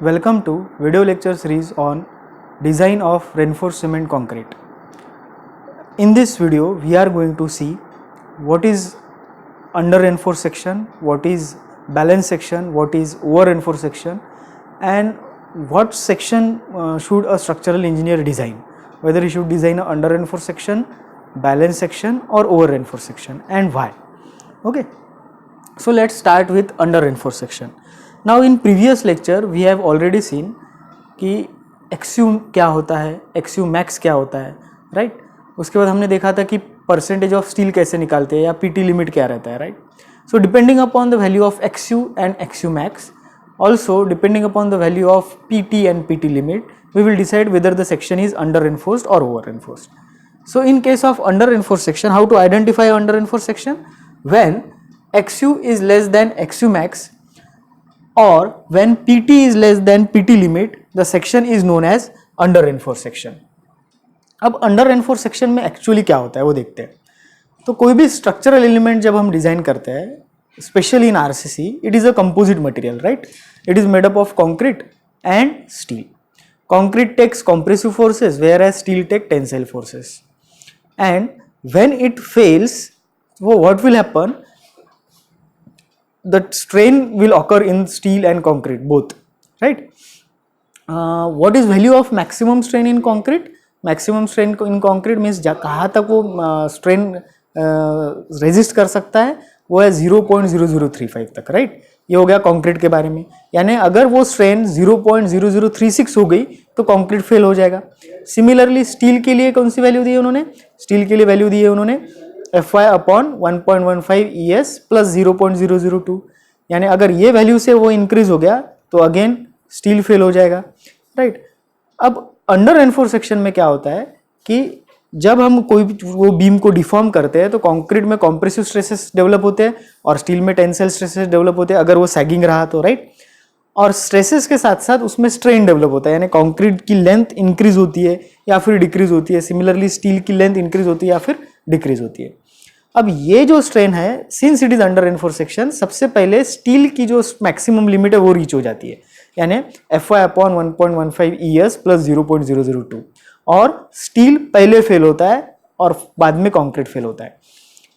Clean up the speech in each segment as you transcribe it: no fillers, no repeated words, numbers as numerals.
Welcome to video lecture series on design of reinforced cement concrete. In this video we are going to see what is under reinforced section, what is balance section, what is over reinforced section, and what section should a structural engineer design, whether he should design a under reinforced section, balance section or over reinforced section, and why. Okay, so let's start with under reinforced section. Now in previous lecture we have already seen कि XU क्या होता है, XU max क्या होता है, right. उसके बाद हमने देखा था कि परसेंटेज ऑफ स्टील कैसे निकालते हैं या PT लिमिट क्या रहता है, right. So depending upon the value of XU and XU max, also depending upon the value of PT and PT limit, we will decide whether the section is under reinforced or over reinforced. So in case of under reinforced section, how to identify under reinforced section? When XU is less than XU max or when PT is less than PT limit, the section is known as under reinforced section. अब under reinforced section में actually क्या होता है वो देखते हैं. तो कोई भी स्ट्रक्चरल एलिमेंट जब हम डिजाइन करते हैं, especially in RCC, it is a composite material, right? It is made up of concrete and steel. Concrete takes compressive forces whereas steel take tensile forces. And when it fails, what will happen? The strain will occur in steel and concrete both, right? What is value of maximum strain in concrete? Maximum strain in concrete means कहाँ तक वो strain resist कर सकता है, वो है 0.0035 तक, right. ये हो गया कंक्रीट के बारे में. यानी अगर वो स्ट्रेन 0.0036 हो गई तो कंक्रीट फेल हो जाएगा. सिमिलरली स्टील के लिए कौन सी वैल्यू दी है उन्होंने? स्टील के लिए वैल्यू दी है उन्होंने Fy अपॉन 1.15 ES प्लस 0.002. यानी अगर ये वैल्यू से वो इंक्रीज हो गया तो अगेन स्टील फेल हो जाएगा, राइट. अब अंडर रेनफोर्स सेक्शन में क्या होता है कि जब हम कोई वो बीम को डिफॉर्म करते हैं तो कंक्रीट में कॉम्प्रेसिव स्ट्रेसेस डेवलप होते हैं और स्टील में टेंसाइल स्ट्रेसेस डेवलप होते हैं अगर वो सैगिंग रहा तो, राइट. और स्ट्रेसेस के साथ साथ उसमें स्ट्रेन डेवलप होता है, यानी कंक्रीट की लेंथ इंक्रीज होती है या फिर डिक्रीज होती है. सिमिलरली स्टील की लेंथ इंक्रीज होती है या फिर डिक्रीज होती है. अब ये जो स्ट्रेन है, since it is under reinforce section, सबसे पहले स्टील की जो मैक्सिमम लिमिट है वो रीच हो जाती है, यानी Fy अपॉन 1.15 ES प्लस 0.002. और स्टील पहले फेल होता है और बाद में कंक्रीट फेल होता है.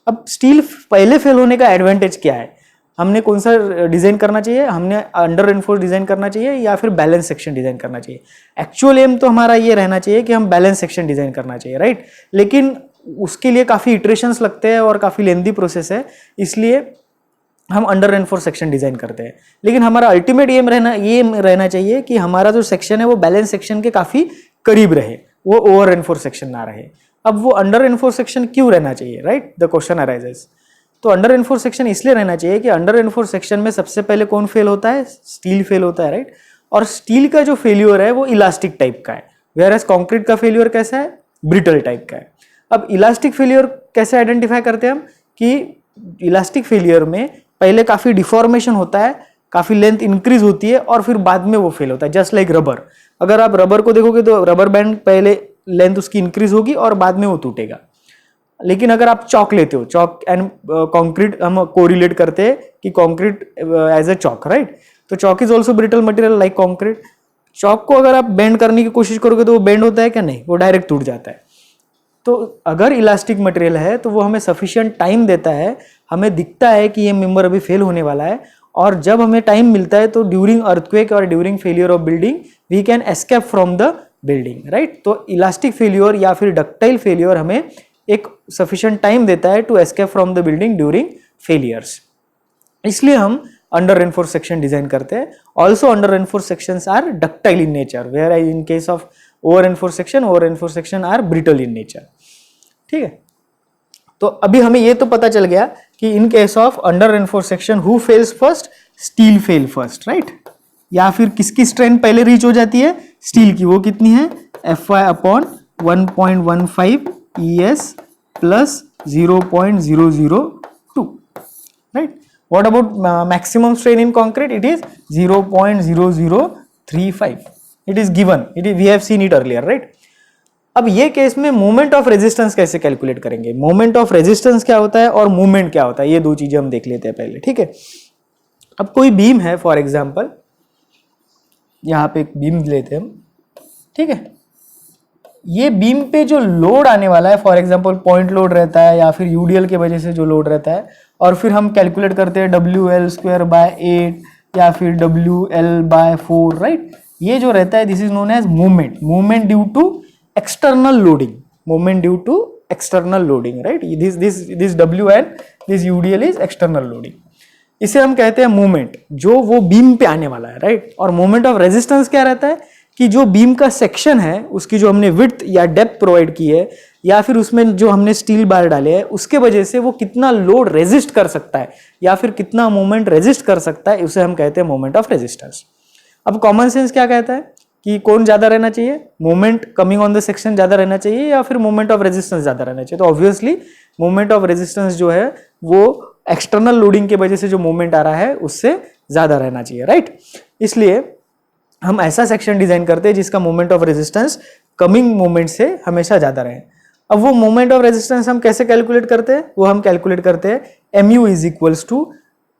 अब स्टील पहले फेल होने का एडवांटेज क्या है? हमने कौन सा डिजाइन करना चाहिए? हमने अंडर रेनफोर्स डिजाइन करना चाहिए या फिर बैलेंस सेक्शन डिजाइन करना चाहिए? एक्चुअल एम तो हमारा ये रहना चाहिए कि हम बैलेंस सेक्शन डिजाइन करना चाहिए, राइट. लेकिन उसके लिए काफ़ी इटरेशंस लगते हैं और काफ़ी लेंथी प्रोसेस है, इसलिए हम अंडर रेनफोर्स सेक्शन डिजाइन करते हैं. लेकिन हमारा अल्टीमेट एम रहना चाहिए कि हमारा जो सेक्शन है वो बैलेंस सेक्शन के काफ़ी करीब रहे, वो ओवर रेनफोर्स सेक्शन ना रहे. अब वो अंडर रेनफोर्स सेक्शन क्यों रहना चाहिए, राइट? The question arises. तो अंडर रेनफोर्स सेक्शन इसलिए रहना चाहिए कि अंडर रेनफोर्स सेक्शन में सबसे पहले कौन फेल होता है? स्टील फेल होता है, राइट. और स्टील का जो फेल्यूर है वो इलास्टिक टाइप का है, वेयरएज कंक्रीट का फेल्यूर कैसा है? ब्रिटल टाइप का है. अब इलास्टिक फेलियर कैसे आइडेंटिफाई करते हैं हम? कि इलास्टिक फेलियर में पहले काफ़ी डिफॉर्मेशन होता है, काफ़ी लेंथ इंक्रीज होती है और फिर बाद में वो फेल होता है, जस्ट लाइक रबर. अगर आप रबर को देखोगे तो रबर बैंड पहले लेंथ उसकी इंक्रीज होगी और बाद में वो टूटेगा. लेकिन अगर आप चौक लेते हो, चौक एंड कॉन्क्रीट हम कोरिलेट करते हैं कि concrete as a chalk, right. तो chalk is also brittle material like concrete. Chalk को अगर आप बेंड करने की कोशिश करोगे तो वो बेंड होता है क्या? नहीं, वो डायरेक्ट टूट जाता है. तो अगर इलास्टिक मटेरियल है तो वो हमें सफिशिएंट टाइम देता है, हमें दिखता है कि ये मेंबर अभी फेल होने वाला है, और जब हमें टाइम मिलता है तो ड्यूरिंग अर्थक्वेक और during failure of building we can escape from the building, right. तो इलास्टिक फेलियर या फिर डक्टाइल फेलियर हमें एक सफिशिएंट टाइम देता है to escape from the building during failures. इसलिए हम अंडर रेनफोर्स सेक्शन डिजाइन करते हैं. Also under reinforce sections are ductile in nature, where in case of over reinforce section are brittle in nature. ठीक है. तो अभी हमें ये तो पता चल गया कि इन case of under reinforce section who fails first? Steel fail first, right. या फिर किसकी स्ट्रेंथ पहले रीच हो जाती है? स्टील की. वो कितनी है? Fy upon 1.15 ES plus 0.002, right. What about maximum strain in concrete? It is 0.0035. It is given. We have seen it earlier, right? अब ये केस में मोमेंट ऑफ रेजिस्टेंस कैसे कैलकुलेट करेंगे? मोमेंट ऑफ रेजिस्टेंस क्या होता है और मूवमेंट क्या होता है, ये दो चीजें हम देख लेते हैं पहले, ठीक है. अब कोई बीम है, फॉर एग्जांपल यहाँ पे एक बीम लेते हैं हम, ठीक है। ये बीम पे जो लोड आने वाला है, फॉर एग्जांपल पॉइंट लोड रहता है या फिर यूडीएल के वजह से जो लोड रहता है, और फिर हम कैलकुलेट करते हैं WL²/8 या फिर WL/4, राइट। ये जो रहता है this is known as movement due to external loading, right. This W and this UDL is external loading. इसे हम कहते हैं मूवमेंट, जो वो बीम पे आने वाला है, राइट। और मोमेंट ऑफ रेजिस्टेंस क्या रहता है कि जो बीम का सेक्शन है उसकी जो हमने विड्थ या डेप्थ प्रोवाइड की है या फिर उसमें जो हमने स्टील बार डाले हैं उसके वजह से वो कितना लोड रेजिस्ट कर सकता है या फिर कितना मोमेंट रेजिस्ट कर सकता है, उसे हम कहते हैं मोमेंट ऑफ रेजिस्टेंस। अब कॉमन सेंस क्या कहता है कि कौन ज्यादा रहना चाहिए, moment coming on the section ज्यादा रहना चाहिए या फिर मोमेंट ऑफ रेजिस्टेंस ज्यादा रहना चाहिए। तो ऑब्वियसली मोमेंट ऑफ रेजिस्टेंस जो है वो एक्सटर्नल लोडिंग की वजह से जो मोमेंट आ रहा है उससे ज्यादा रहना चाहिए, राइट। इसलिए हम ऐसा सेक्शन डिजाइन करते हैं जिसका moment of resistance coming moment से हमेशा ज्यादा रहे। अब वो मोमेंट ऑफ रेजिस्टेंस हम कैसे कैलकुलेट करते हैं, वो हम कैलकुलेट करते हैं MU is equals to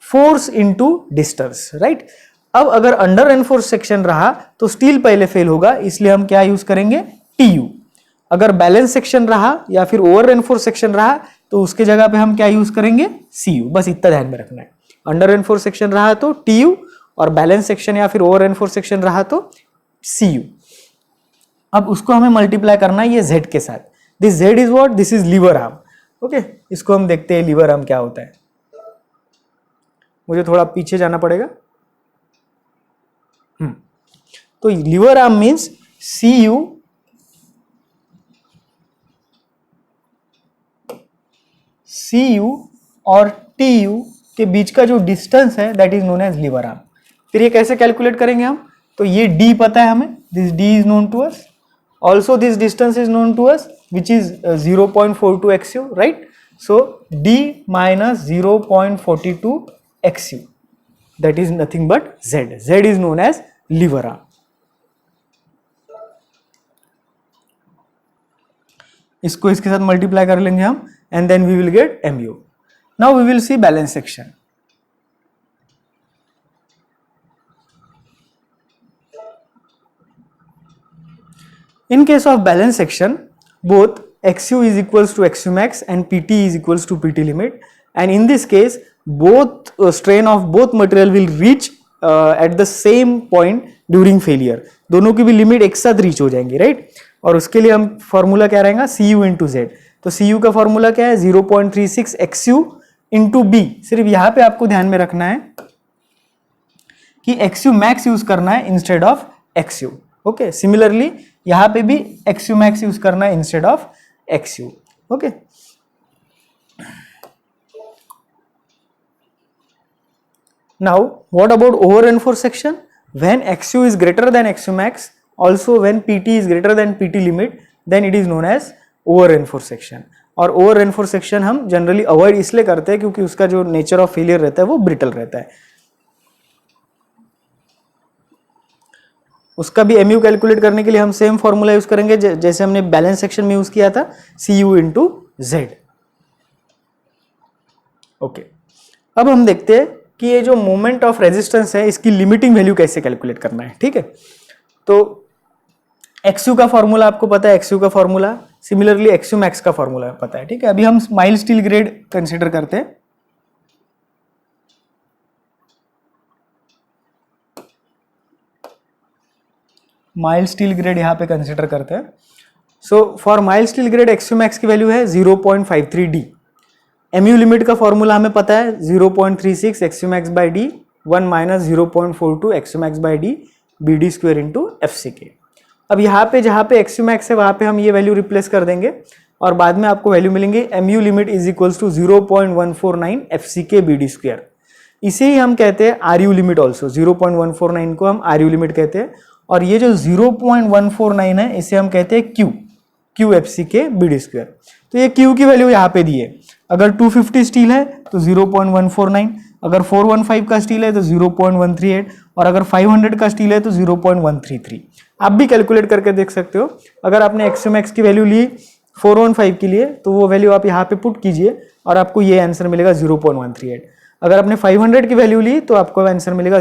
force into distance, right. अब अगर अंडर एनफोर्स सेक्शन रहा तो स्टील पहले फेल होगा, इसलिए हम क्या यूज करेंगे, TU। अगर बैलेंस सेक्शन रहा या फिर ओवर एनफोर्स सेक्शन रहा तो उसके जगह पे हम क्या यूज करेंगे, CU। बस इतना ध्यान में रखना है। अंडर एनफोर्स सेक्शन रहा तो TU और बैलेंस सेक्शन या फिर ओवर एनफोर्स सेक्शन रहा तो CU। अब उसको हमें मल्टीप्लाई करना है ये Z के साथ। This Z is what, this is lever arm, okay. इसको हम देखते हैं लीवर आर्म क्या होता है। मुझे थोड़ा पीछे जाना पड़ेगा। तो लीवर आर्म मीन्स CU और TU के बीच का जो डिस्टेंस है that is known as lever arm. फिर ये कैसे कैलकुलेट करेंगे हम, तो ये D पता है हमें, this D is known to us, also this distance is known to us which is 0.42 XU, right. So D minus 0.42 XU, that is nothing but Z. Z is known as lever arm. इसको इसके साथ multiply कर लेंगे हम and then we will get MU. Now we will see balance section. In case of balance section, both XU is equals to XU max and PT is equals to PT limit, and in this case both strain of both material will reach at the same point during failure. दोनों की भी limit एक साथ reach हो जाएंगी, right. और उसके लिए हम फॉर्मूला क्या रहेगा, CU इंटू Z। तो CU का फॉर्मूला क्या है, 0.36 XU इंटू B। सिर्फ यहां पे आपको ध्यान में रखना है कि XU max यूज करना है instead of XU, okay. Similarly यहां पे भी XU max यूज करना है instead of XU, okay. Now what about over reinforced section? When XU is greater than XU max, also when PT is greater than PT limit, then it is known as over reinforced section. और over reinforced section हम generally avoid इसलिए करते हैं क्योंकि उसका जो nature of failure रहता है वो ब्रिटल रहता है। उसका भी MU कैलकुलेट करने के लिए हम सेम फॉर्मूला यूज करेंगे जैसे हमने बैलेंस सेक्शन में यूज किया था, CU इंटू Z, ओके। अब हम देखते हैं कि ये जो मोमेंट ऑफ रेजिस्टेंस है इसकी लिमिटिंग वैल्यू कैसे कैलकुलेट करना है, ठीक है। तो XU का फॉर्मूला आपको पता है, XU का फॉर्मूला, सिमिलरली XU मैक्स का फॉर्मूला पता है, ठीक है। अभी हम माइल्ड स्टील ग्रेड कंसीडर करते हैं। माइल्ड स्टील ग्रेड यहां पे कंसीडर करते हैं। So for mild steel grade XU max की वैल्यू है 0.53 D। MU लिमिट का फॉर्मूला हमें पता है 0.36 XU max by D 1 minus 0.42 XU max by D BD square into FCK। अब यहाँ पे जहाँ पे XU max है वहाँ पे हम ये वैल्यू रिप्लेस कर देंगे और बाद में आपको वैल्यू मिलेंगे MU limit is equals to 0.149 FCK BD square। इसे ही हम कहते हैं RU लिमिट ऑल्सो, 0.149 को हम RU लिमिट कहते हैं और ये जो 0.149 है इसे हम कहते हैं Q FCK BD square। तो ये Q की वैल्यू यहाँ पे दी है। अगर 250 स्टील है तो 0.149, अगर 415 का स्टील है तो 0.138 और अगर 500 का स्टील है तो 0.133। आप भी कैलकुलेट करके देख सकते हो। अगर आपने XU max की वैल्यू ली 415 के लिए तो वो वैल्यू आप यहाँ पे पुट कीजिए और आपको ये आंसर मिलेगा 0.138। अगर आपने 500 की वैल्यू ली तो आपको आंसर मिलेगा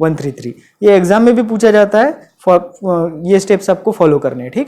133। ये एग्जाम में भी पूछा जाता है, ये स्टेप्स आपको फॉलो करने हैं, ठीक है।